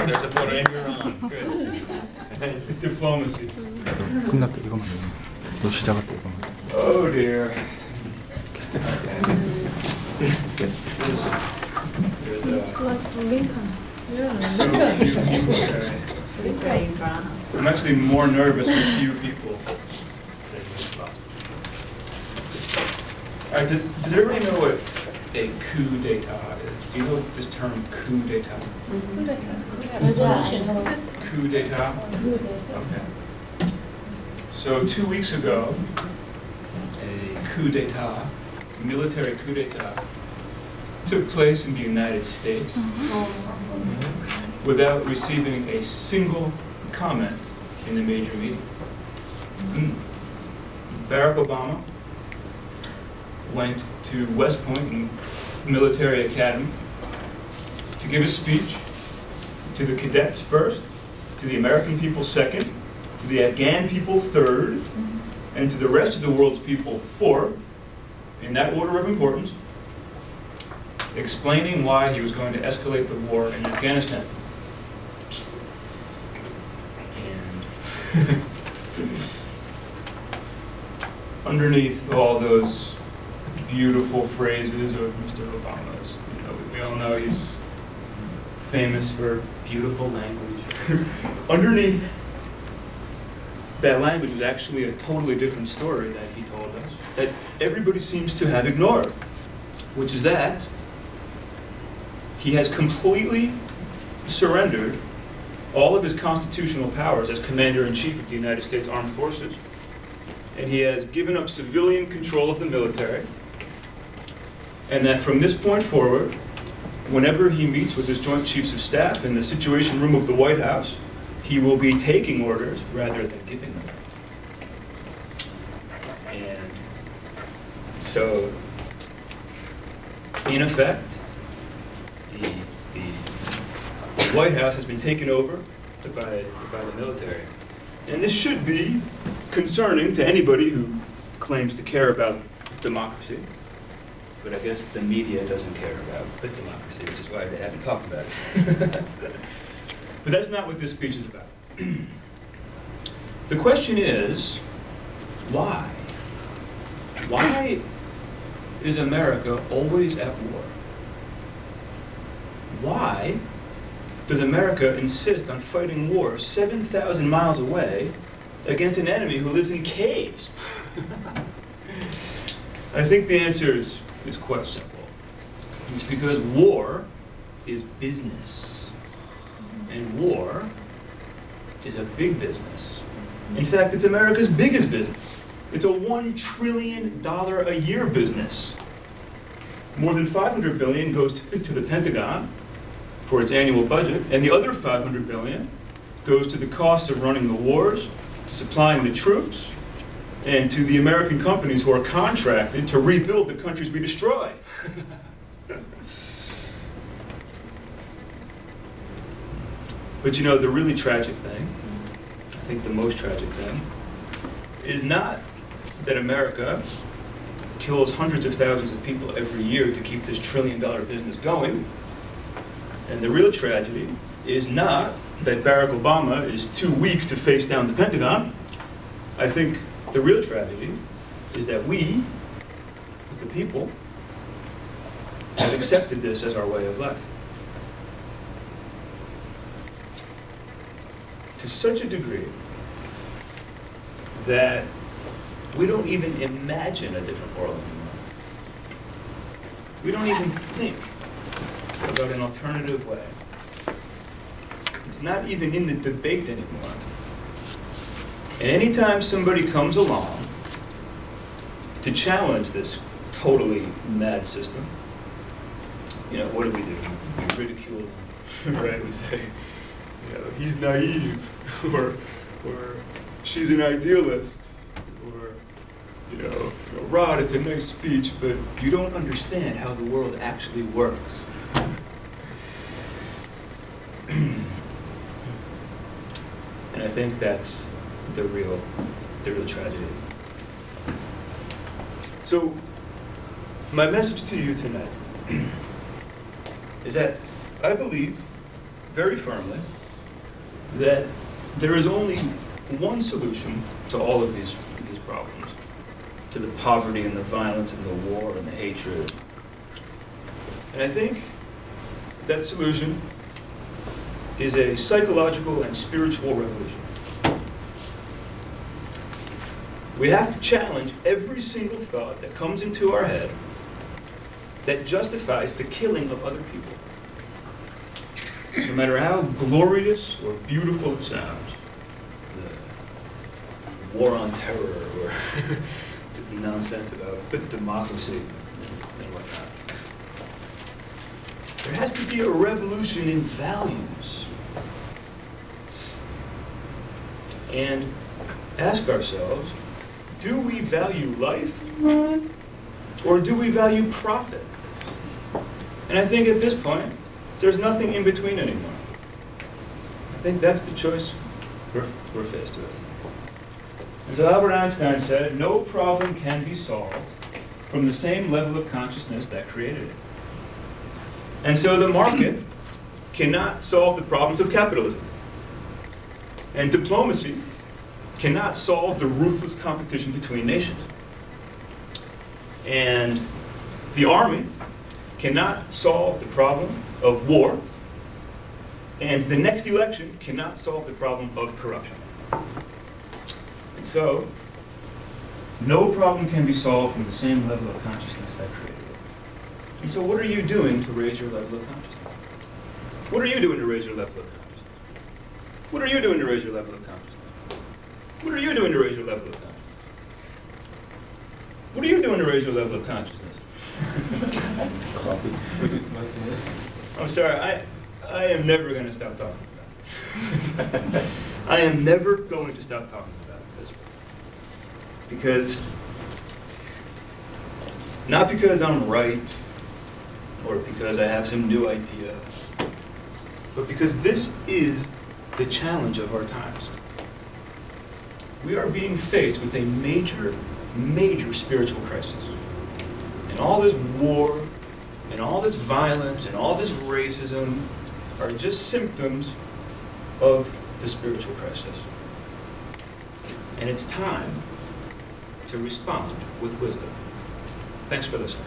there's a photo, and you're on. Good. Diplomacy. 끝났다 이거만 해. 너 시작할 때 이거만. Oh dear. It's like Lincoln. Yeah, So few people there. I'm actually more nervous with few people. All right, does everybody know what a coup d'etat is? Do you know this term coup d'etat? Coup d'etat? Okay. So 2 weeks ago, a coup d'etat, military coup d'etat, took place in the United States without receiving a single comment in the major media. Barack Obama went to West Point Military Academy to give a speech to the cadets first, to the American people second, to the Afghan people third, and to the rest of the world's people fourth, in that order of importance, explaining why he was going to escalate the war in Afghanistan. And underneath all those beautiful phrases of Mr. Obama's, we all know he's famous for beautiful language. Underneath that language is actually a totally different story that he told us, that everybody seems to have ignored, which is that he has completely surrendered all of his constitutional powers as Commander-in-Chief of the United States Armed Forces, and he has given up civilian control of the military, and that from this point forward, whenever he meets with his Joint Chiefs of Staff in the Situation Room of the White House, he will be taking orders rather than giving them. And so, in effect, the White House has been taken over by the military. And this should be concerning to anybody who claims to care about democracy. But I guess the media doesn't care about democracy, which is why they haven't talked about it. But that's not what this speech is about. The question is, why? Why is America always at war? Why does America insist on fighting wars 7,000 miles away against an enemy who lives in caves? I think the answer is quite simple. It's because war is business. And war is a big business. In fact, it's America's biggest business. It's a $1 trillion a year business. More than $500 billion goes to the Pentagon for its annual budget, and the other $500 billion goes to the costs of running the wars, to supplying the troops, and to the American companies who are contracted to rebuild the countries we destroy. But the really tragic thing, I think the most tragic thing, is not that America kills hundreds of thousands of people every year to keep this $1 trillion business going. And the real tragedy is not that Barack Obama is too weak to face down the Pentagon. I think the real tragedy is that we, the people, have accepted this as our way of life. To such a degree that we don't even imagine a different world anymore. We don't even think about an alternative way. It's not even in the debate anymore. And anytime somebody comes along to challenge this totally mad system, what do? We ridicule them, right? We say, he's naive, or she's an idealist, or Rod, it's a nice speech, but you don't understand how the world actually works. And I think that's the real tragedy. So, my message to you tonight is that I believe very firmly that there is only one solution to all of these problems, to the poverty and the violence and the war and the hatred. And I think that solution is a psychological and spiritual revolution. We have to challenge every single thought that comes into our head that justifies the killing of other people. No matter how glorious or beautiful it sounds, the war on terror or this nonsense about democracy and whatnot. There has to be a revolution in values. And ask ourselves, do we value life or do we value profit? And I think at this point, there's nothing in between anymore. I think that's the choice we're faced with. As Albert Einstein said, no problem can be solved from the same level of consciousness that created it. And so the market cannot solve the problems of capitalism. And diplomacy cannot solve the ruthless competition between nations. And the army cannot solve the problem of war. And the next election cannot solve the problem of corruption. And so, no problem can be solved from the same level of consciousness that created it. And so what are you doing to raise your level of consciousness? What are you doing to raise your level of consciousness? What are you doing to raise your level of consciousness? What are you doing to raise your level of consciousness? What are you doing to raise your level of consciousness? I'm sorry, I am never going to stop talking about this. I am never going to stop talking about this. Because, not because I'm right, or because I have some new idea, but because this is the challenge of our times. We are being faced with a major, major spiritual crisis. And all this war, and all this violence, and all this racism are just symptoms of the spiritual crisis. And it's time to respond with wisdom. Thanks for listening.